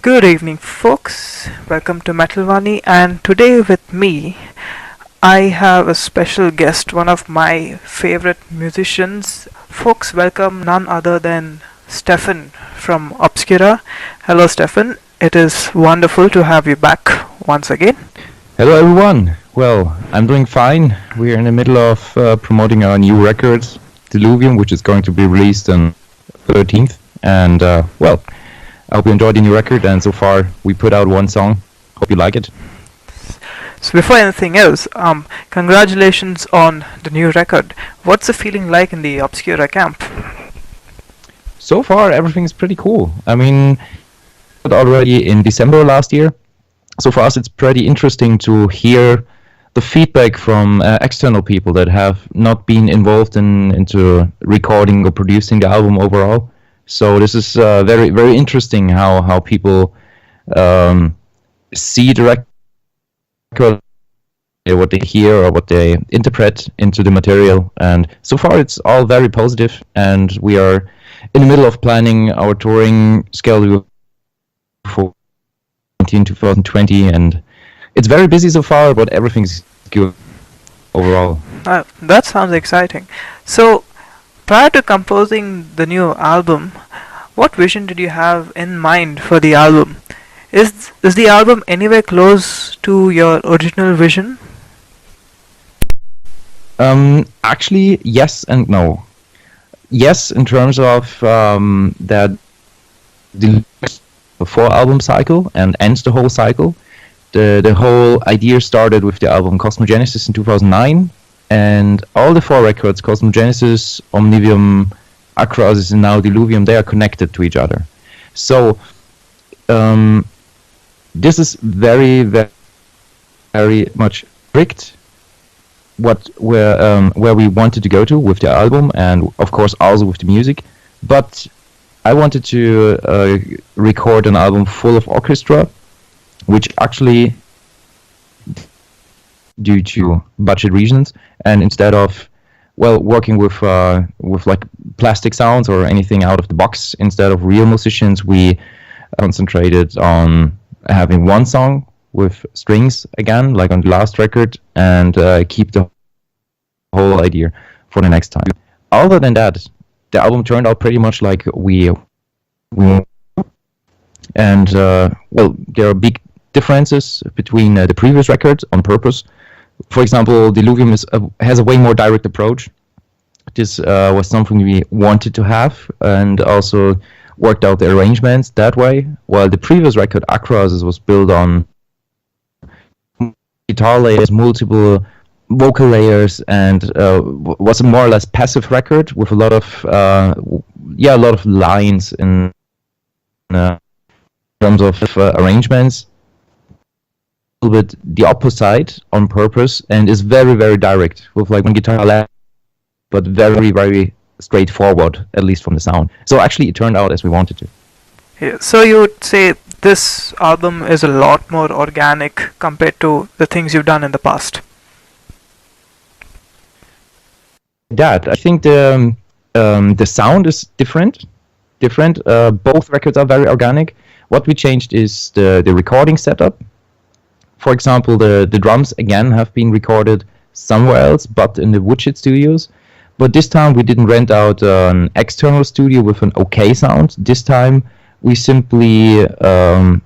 Good evening, folks. Welcome to Metal Wani, and today with me, I have a special guest, one of my favorite musicians. Folks, welcome none other than Steffen from Obscura. Hello, Steffen. It is wonderful to have you back once again. Hello everyone. Well, I'm doing fine. We're in the middle of promoting our new record, Diluvium, which is going to be released on 13th. And well, I hope you enjoyed the new record. And so far, we put out one song. Hope you like it. So before anything else, congratulations on the new record. What's the feeling like in the Obscura camp? So far, everything's pretty cool. I mean, already in December last year. So for us, it's pretty interesting to hear the feedback from external people that have not been involved into recording or producing the album overall. So this is very, very interesting how people see the record, what they hear or what they interpret into the material. And so far, it's all very positive, and we are in the middle of planning our touring schedule for 2020, and it's very busy so far, but everything's good overall. That sounds exciting. So, prior to composing the new album, what vision did you have in mind for the album? Is the album anywhere close to your original vision? Actually, yes and no. Yes, in terms of that the 4-album cycle and ends the whole cycle. The whole idea started with the album Cosmogenesis in 2009, and all the 4 records, Cosmogenesis, Omnivium, Acrosis, and now Diluvium, they are connected to each other. So this is very, very, very much strict where we wanted to go to with the album, and of course also with the music. But I wanted to record an album full of orchestra, which actually, due to budget reasons, and instead of working with like plastic sounds or anything out of the box, instead of real musicians, we concentrated on having one song with strings again, like on the last record, and keep the whole idea for the next time. Other than that, the album turned out pretty much like we and there are big differences between the previous records on purpose. For example, Diluvium has a way more direct approach. This was something we wanted to have, and also worked out the arrangements that way, while the previous record, Acrosis, was built on guitar layers, multiple vocal layers, and was a more or less passive record with a lot of lines in terms of arrangements. A little bit the opposite on purpose, and is very, very direct with like one guitar left, but very, very straightforward, at least from the sound. So actually, it turned out as we wanted to. Yeah, so you would say this album is a lot more organic compared to the things you've done in the past. That I think the sound is different. Both records are very organic. What we changed is the recording setup. For example, the drums again have been recorded somewhere else, but in the Woodshit studios. But this time we didn't rent out an external studio with an okay sound. This time we simply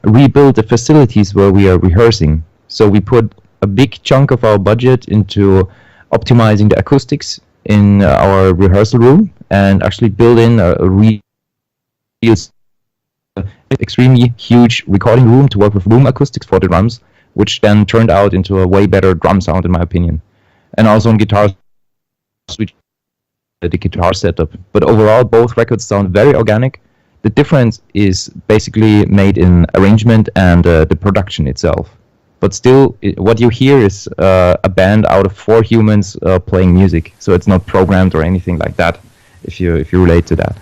rebuilt the facilities where we are rehearsing. So we put a big chunk of our budget into optimizing the acoustics in our rehearsal room, and actually build in a real extremely huge recording room to work with room acoustics for the drums, which then turned out into a way better drum sound, in my opinion. And also on guitar, switch the guitar setup. But overall, both records sound very organic. The difference is basically made in arrangement and the production itself. But still, what you hear is a band out of 4 humans playing music. So it's not programmed or anything like that, if you relate to that.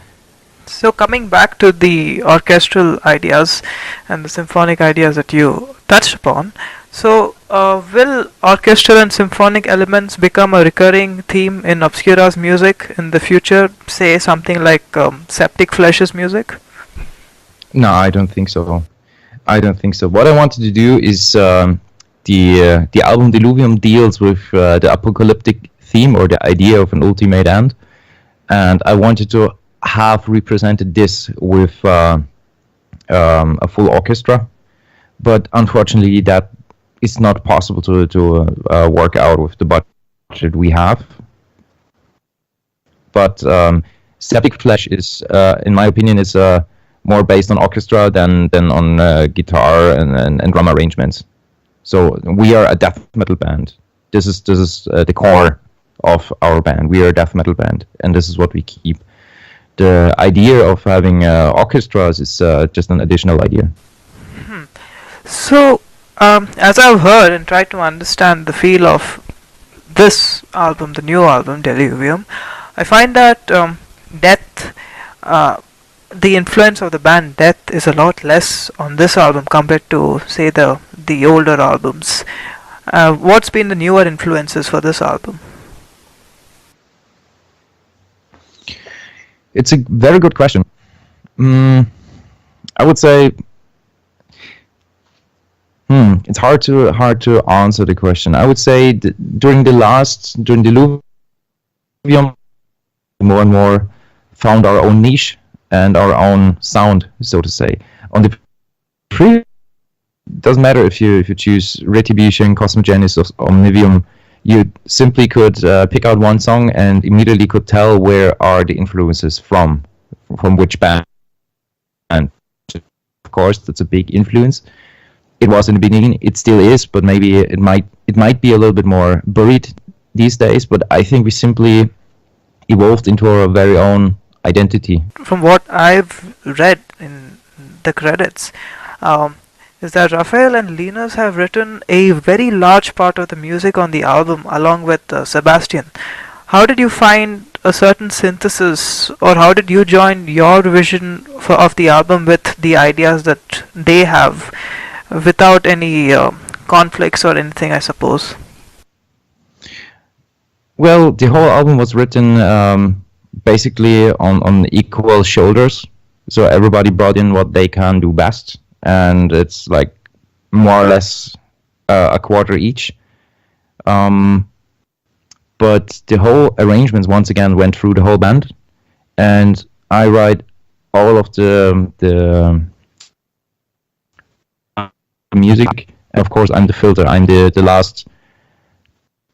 So coming back to the orchestral ideas and the symphonic ideas that you touched upon, so will orchestral and symphonic elements become a recurring theme in Obscura's music in the future, say something like Septic Flesh's music? No, I don't think so. I don't think so. What I wanted to do is the album Diluvium deals with the apocalyptic theme or the idea of an ultimate end, and I wanted to have represented this with a full orchestra, but unfortunately that is not possible to work out with the budget we have. But Septic Flesh is, in my opinion, is more based on orchestra than on guitar and drum arrangements. So we are a death metal band. This is the core of our band. We are a death metal band, and this is what we keep. The idea of having orchestras is just an additional idea. So, as I've heard and tried to understand the feel of this album, the new album, Diluvium, I find that Death, the influence of the band Death is a lot less on this album compared to, say, the older albums. What's been the newer influences for this album? It's a very good question. I would say it's hard to answer the question. I would say during Diluvium, more and more found our own niche and our own sound, so to say. On the pre, doesn't matter if you choose Retribution, Cosmogenesis, or Omnivium. You simply could pick out one song and immediately could tell where are the influences from which band. And of course, that's a big influence. It was in the beginning, it still is, but maybe it might be a little bit more buried these days. But I think we simply evolved into our very own identity. From what I've read in the credits, is that Raphael and Linus have written a very large part of the music on the album along with Sebastian. How did you find a certain synthesis, or how did you join your vision of the album with the ideas that they have without any conflicts or anything, I suppose? Well, the whole album was written basically on equal shoulders, so everybody brought in what they can do best. And it's like more or less a quarter each. But the whole arrangements once again went through the whole band, and I write all of the music. And of course, I'm the filter. I'm the last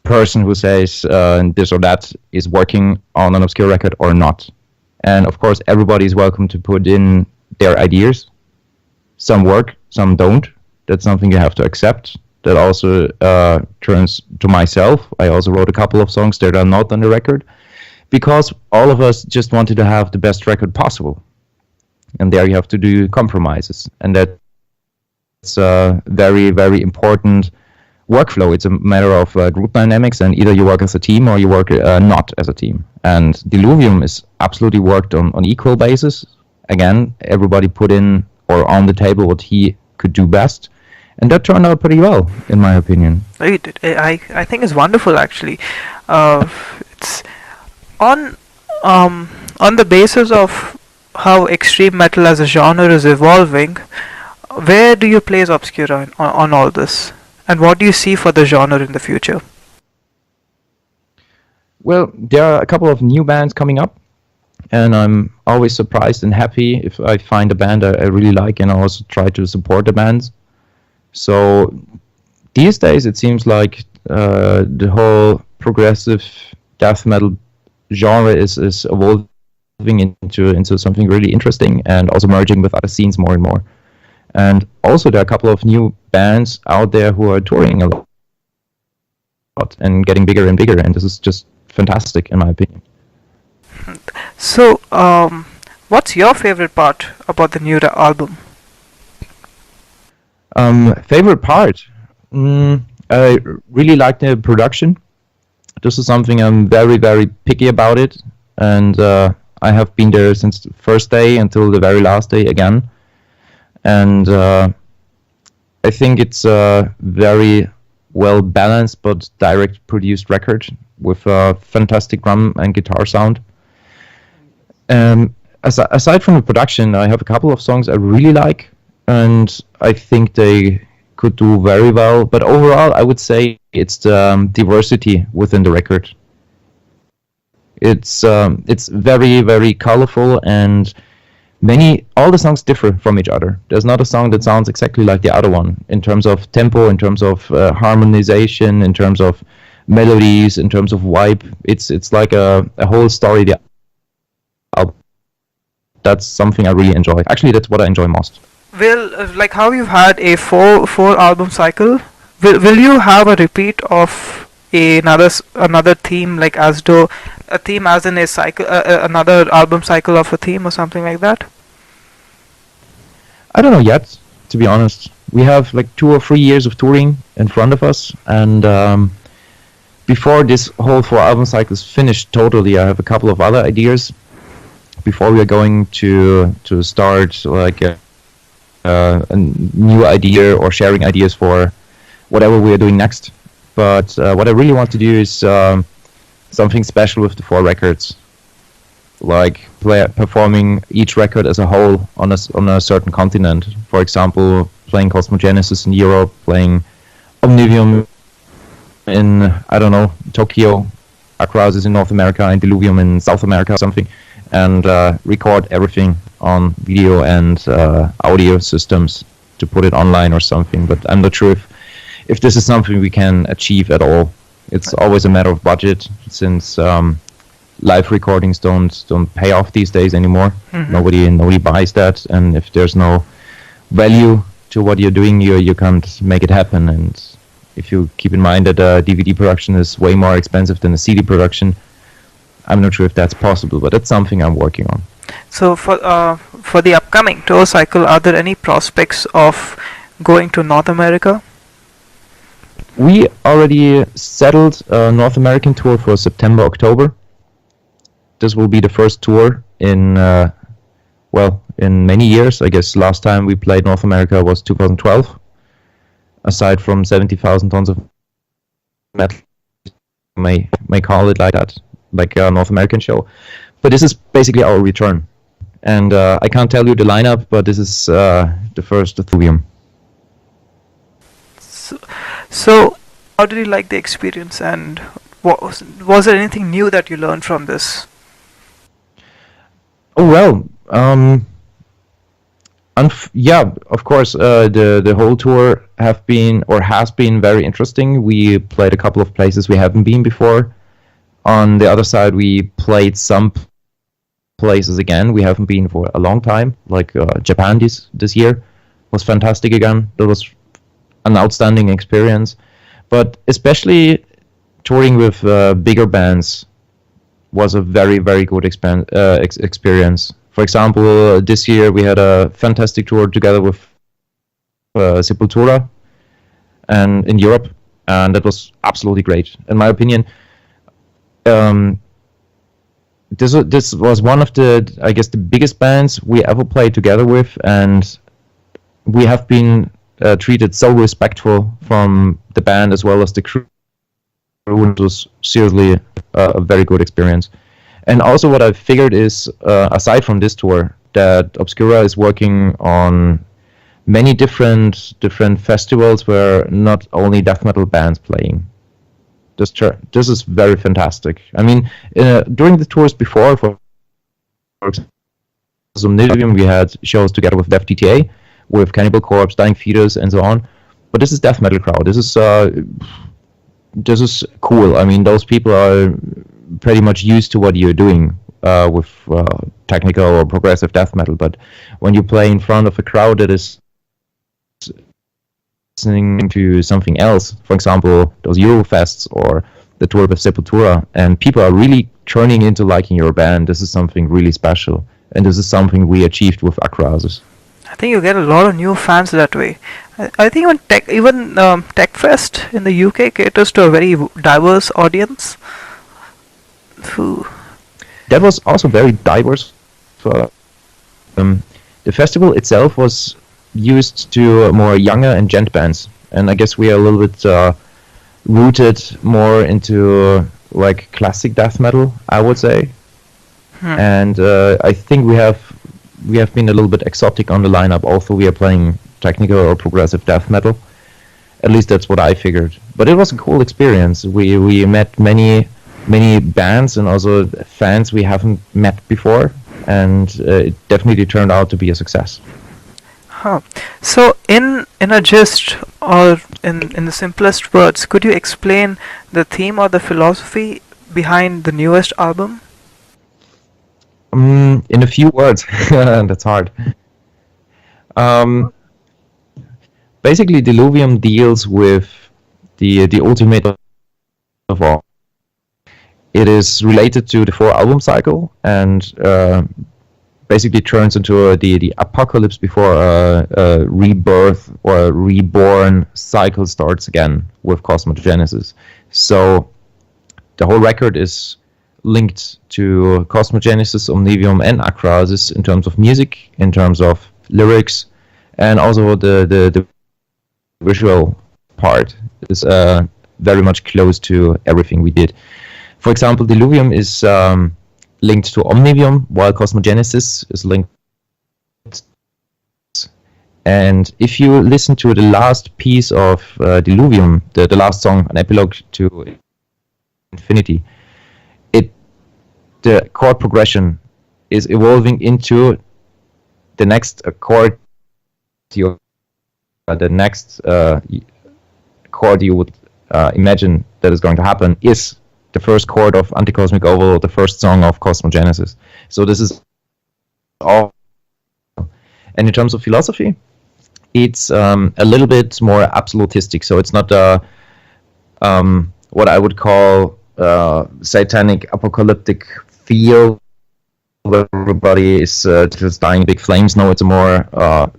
person who says this or that is working on an Obscura record or not. And of course, everybody is welcome to put in their ideas. Some work, some don't. That's something you have to accept. That also turns to myself. I also wrote a couple of songs that are not on the record, because all of us just wanted to have the best record possible. And there you have to do compromises. And that's a very, very important workflow. It's a matter of group dynamics, and either you work as a team or you work not as a team. And Diluvium is absolutely worked on equal basis. Again, everybody put in or on the table what he could do best, and that turned out pretty well, in my opinion. I think it's wonderful, actually. It's on the basis of how extreme metal as a genre is evolving. Where do you place Obscura on all this, and what do you see for the genre in the future? Well, there are a couple of new bands coming up, and I'm always surprised and happy if I find a band I really like, and I also try to support the bands. So these days it seems like the whole progressive death metal genre is evolving into something really interesting, and also merging with other scenes more and more. And also there are a couple of new bands out there who are touring a lot and getting bigger and bigger, and this is just fantastic in my opinion. So, what's your favorite part about the new album? Favorite part? I really like the production. This is something I'm very, very picky about it, and I have been there since the first day until the very last day again. And I think it's a very well balanced but direct produced record with a fantastic drum and guitar sound. Aside from the production, I have a couple of songs I really like. and I think they could do very well. But overall, I would say it's the diversity within the record. It's very, very colorful, and all the songs differ from each other. There's not a song that sounds exactly like the other one in terms of tempo, in terms of harmonization, in terms of melodies, in terms of vibe. It's like a whole story. That's something I really enjoy. Actually, that's what I enjoy most. Well, like how you've had a four album cycle, will you have a repeat of another theme, like as though a theme as in a cycle, another album cycle of a theme or something like that? I don't know yet, to be honest. We have like 2 or 3 years of touring in front of us, and before this whole 4 album cycle is finished totally, I have a couple of other ideas before we are going to start like a new idea or sharing ideas for whatever we are doing next. But what I really want to do is something special with the 4 records, like performing each record as a whole on a certain continent. For example, playing Cosmogenesis in Europe, playing Omnivium in, I don't know, Tokyo, Acrosis in North America, and Diluvium in South America or something, and record everything on video and audio systems to put it online or something. But I'm not sure if this is something we can achieve at all. It's always a matter of budget, since live recordings don't pay off these days anymore. Mm-hmm. Nobody buys that, and if there's no value to what you're doing, you can't make it happen. And if you keep in mind that a DVD production is way more expensive than a CD production, I'm not sure if that's possible, but that's something I'm working on. So for the upcoming tour cycle, are there any prospects of going to North America? We already settled a North American tour for September, October. This will be the first tour in many years. I guess last time we played North America was 2012. Aside from 70,000 tons of metal, may call it like that, like a North American show. But this is basically our return. And I can't tell you the lineup, but this is the first Diluvium. So, how did you like the experience, and was there anything new that you learned from this? Oh well, yeah, of course. The whole tour has been very interesting. We played a couple of places we haven't been before. On the other side, we played some places again we haven't been for a long time, like Japan this year was fantastic again. That was an outstanding experience. But especially touring with bigger bands was a very, very good experience. For example, this year we had a fantastic tour together with Sepultura and in Europe, and that was absolutely great. In my opinion, this was one of the biggest bands we ever played together with, and we have been treated so respectful from the band as well as the crew. It was seriously a very good experience. And also what I figured is, aside from this tour, that Obscura is working on many different festivals where not only death metal bands playing. This is very fantastic. I mean, during the tours before, for example, Diluvium, we had shows together with Death TTA, with Cannibal Corpse, Dying Fetus, and so on. But this is death metal crowd. This is cool. I mean, those people are pretty much used to what you're doing with technical or progressive death metal. But when you play in front of a crowd that is listening to something else, for example, those Eurofests or the tour with Sepultura, and people are really turning into liking your band, this is something really special. And this is something we achieved with Acrosis. I think you get a lot of new fans that way. I think even TechFest in the UK caters to a very diverse audience. That was also very diverse. The festival itself was used to more younger and gent bands, and I guess we are a little bit rooted more into like classic death metal, I would say. And I think we have we have been a little bit exotic on the lineup. Although we are playing technical or progressive death metal, at least that's what I figured. But it was a cool experience. We met many bands and also fans we haven't met before, and it definitely turned out to be a success. Huh. So, in a gist, or in the simplest words, could you explain the theme or the philosophy behind the newest album? In a few words, that's hard. Um, Basically, Diluvium deals with the ultimate of all. It is related to the 4-album cycle, and basically turns into the apocalypse before a rebirth or a reborn cycle starts again with cosmogenesis. So the whole record is linked to cosmogenesis, omnivium, and acrasis in terms of music, in terms of lyrics, and also the visual part is very much close to everything we did. For example, Diluvium is linked to omnivium, while cosmogenesis is linked. And if you listen to the last piece of Diluvium, the last song, an epilogue to infinity, the chord progression is evolving into the next chord. The next chord you would imagine that is going to happen is the first chord of Anticosmic Oval, the first song of Cosmogenesis. So this is all. And in terms of philosophy, it's a little bit more absolutistic. So it's not what I would call satanic apocalyptic feel where everybody is just dying in big flames. No, it's a more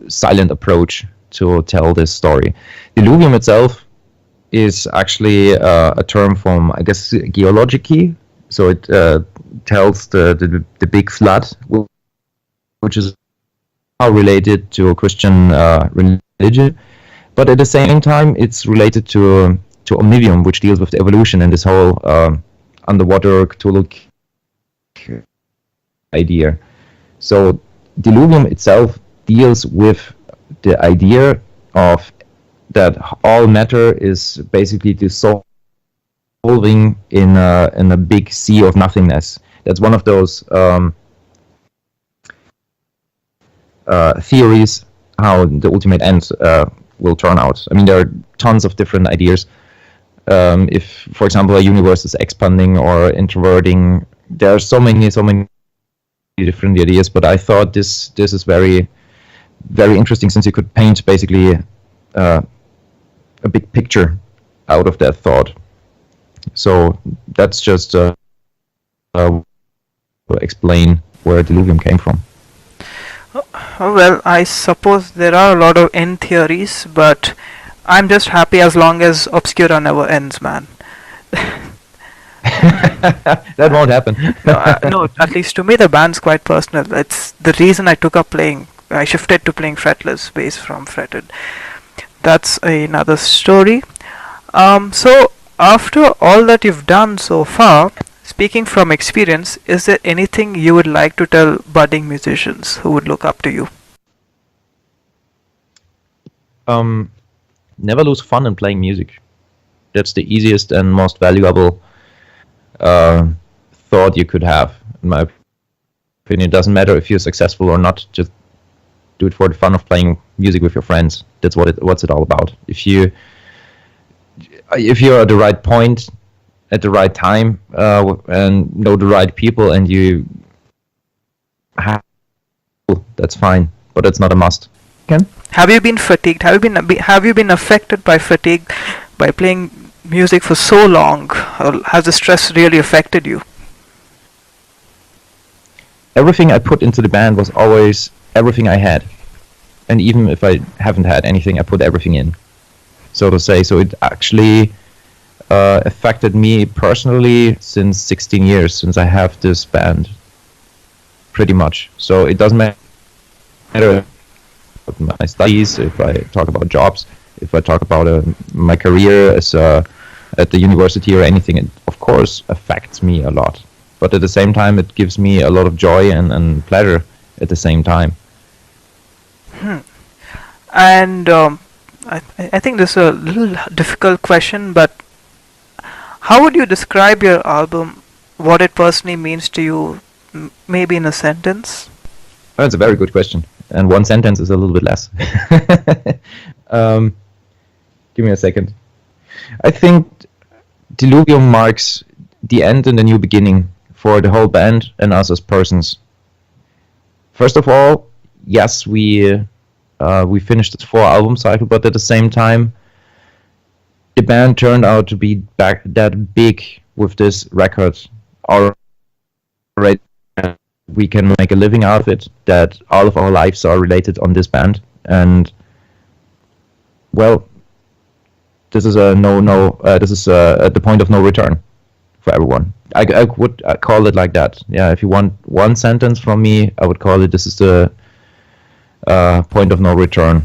silent approach to tell this story. Diluvium itself is actually a term from, I guess, geology. So it tells the big flood, which is related to Christian religion. But at the same time, it's related to omnivium, which deals with the evolution and this whole underwater Cthulhu idea. So Diluvium itself deals with the idea of that all matter is basically dissolving in a big sea of nothingness. That's one of those theories how the ultimate end will turn out. I mean, there are tons of different ideas. If, for example, a universe is expanding or introverting, there are so many different ideas. But I thought this is very, very interesting, since you could paint basically a big picture out of that thought. So that's just to explain where Diluvium came from. Well, I suppose there are a lot of end theories, but I'm just happy as long as Obscura never ends, man. That won't happen. No, at least to me the band's quite personal. It's the reason I took up playing. I shifted to playing fretless bass from fretted. That's another story. So after all that you've done so far, speaking from experience, is there anything you would like to tell budding musicians who would look up to you? Never lose fun in playing music. That's the easiest and most valuable thought you could have, in my opinion. It doesn't matter if you're successful or not. Just do it for the fun of playing music with your friends. That's what's it all about. If you're at the right point at the right time and know the right people, and you have, that's fine, but it's not a must. Ken? Have you been fatigued? Have you been affected by fatigue by playing music for so long? Or has the stress really affected you? Everything I put into the band was always everything I had, and even if I haven't had anything, I put everything in, so to say. So it actually affected me personally since 16 years, since I have this band, pretty much. So it doesn't matter my studies, if I talk about jobs, if I talk about my career as at the university or anything. It of course affects me a lot, but at the same time it gives me a lot of joy and pleasure at the same time. And I think this is a little difficult question, but how would you describe your album? What it personally means to you, maybe in a sentence? That's a very good question, and one sentence is a little bit less. um, give me a second. I think Diluvium marks the end and the new beginning for the whole band and us as persons. First of all, yes, we finished this 4-album cycle, but at the same time, the band turned out to be back that big with this record already. We can make a living out of it. That all of our lives are related on this band, and well, this is a this is at the point of no return for everyone. I would call it like that. Yeah, if you want one sentence from me, I would call it this is the point of no return